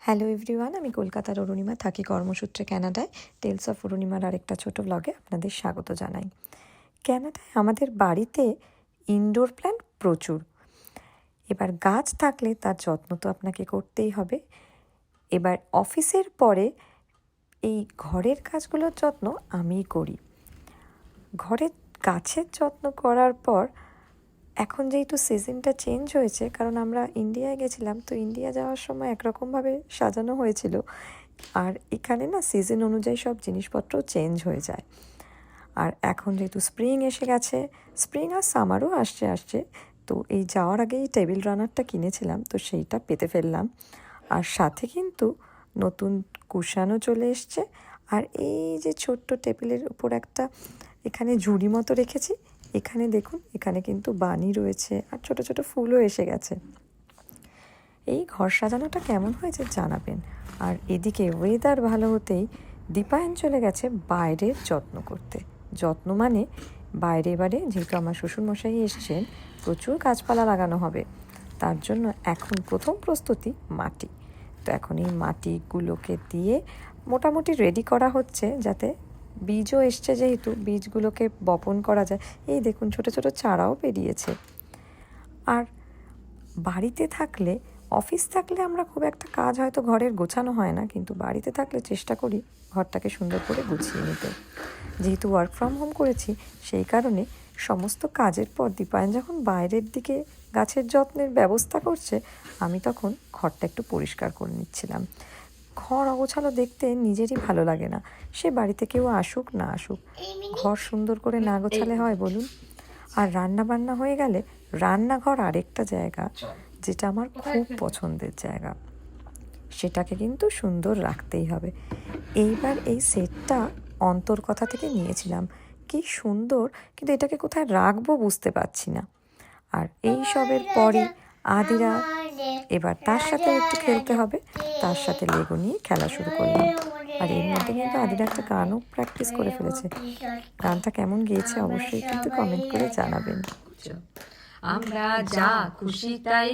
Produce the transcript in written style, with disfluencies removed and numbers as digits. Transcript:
Hello everyone, আমি কলকাতার অরুণিমা, থাকি কর্মসূত্রে কানাডায়। টেলস অফ অরুণিমার আরেকটা ছোট ব্লগে আপনাদের স্বাগত জানাই। কানাডায় আমাদের বাড়িতে ইনডোর প্ল্যান্ট প্রচুর। এবার গাছ থাকলে তার যত্ন তো আপনাকে করতেই হবে। এবার অফিসের পরে এই ঘরের কাজগুলোর যত্ন আমিই করি। ঘরের গাছের যত্ন করার পর এখন যেহেতু সিজনটা চেঞ্জ হয়েছে, কারণ আমরা ইন্ডিয়ায় গেছিলাম, তো ইন্ডিয়া যাওয়ার সময় একরকমভাবে সাজানো হয়েছিল, আর এখানে না সিজন অনুযায়ী সব জিনিসপত্র চেঞ্জ হয়ে যায়। আর এখন যেহেতু স্প্রিং এসে গেছে, স্প্রিং আর সামারও আসছে, তো এই যাওয়ার আগেই টেবিল রানারটা কিনেছিলাম, তো সেইটা পেতে ফেললাম। আর সাথে কিন্তু নতুন কুশানও চলে এসছে। আর এই যে ছোট্ট টেবিলের উপর একটা এখানে ঝুড়ি মতো রেখেছি, এখানে দেখুন, এখানে কিন্তু বানি রয়েছে আর ছোট ছোট ফুলও এসে গেছে। এই ঘর সাজানোটা কেমন হয়েছে জানাবেন। আর এদিকে ওয়েদার ভালো হতেই দীপায়ন চলে গেছে বাইরের যত্ন করতে। যত্ন মানে বাইরে এবারে যেহেতু আমার শ্বশুরমশাই এসছেন, প্রচুর গাছপালা লাগানো হবে, তার জন্য এখন প্রথম প্রস্তুতি মাটি। তো এখন এই মাটিগুলোকে দিয়ে মোটামুটি রেডি করা হচ্ছে, যাতে বীজও এসছে, যেহেতু বীজগুলোকে বপন করা যায়। এই দেখুন, ছোট ছোট চারাও বেরিয়েছে। আর বাড়িতে থাকলে, অফিস থাকলে আমরা খুব একটা কাজ হয়তো ঘরের গোছানো হয় না, কিন্তু বাড়িতে থাকলে চেষ্টা করি ঘরটাকে সুন্দর করে গুছিয়ে নিতে। যেহেতু ওয়ার্ক ফ্রম হোম করেছি, সেই কারণে সমস্ত কাজের পর দীপায়ন যখন বাইরের দিকে গাছের যত্নের ব্যবস্থা করছে, আমি তখন ঘরটা একটু পরিষ্কার করে নিচ্ছিলাম। ঘর অগোছালো দেখতে নিজেরই ভালো লাগে না, সে বাড়িতে কেউ আসুক না আসুক, ঘর সুন্দর করে না গোছালে হয় বলুন? আর রান্না বান্না হয়ে গেলে রান্নাঘর আরেকটা জায়গা, যেটা আমার খুব পছন্দের জায়গা, সেটাকে কিন্তু সুন্দর রাখতেই হবে। এইবার এই সেটটা অন্তর্কথা থেকে নিয়েছিলাম, কি সুন্দর, কিন্তু এটাকে কোথায় রাখবো বুঝতে পারছি না। আর এই সবের পরে আদিরা এবার তার সাথে একটু খেলতে হবে, তার সাথে লেগো নিয়ে খেলা শুরু করলাম। আর এর মধ্যে কিন্তু আদিরা একটা গানও প্র্যাকটিস করে ফেলেছে। গানটা কেমন গেয়েছে অবশ্যই কিন্তু কমেন্ট করে জানাবেন। আমরা যা খুশি তাই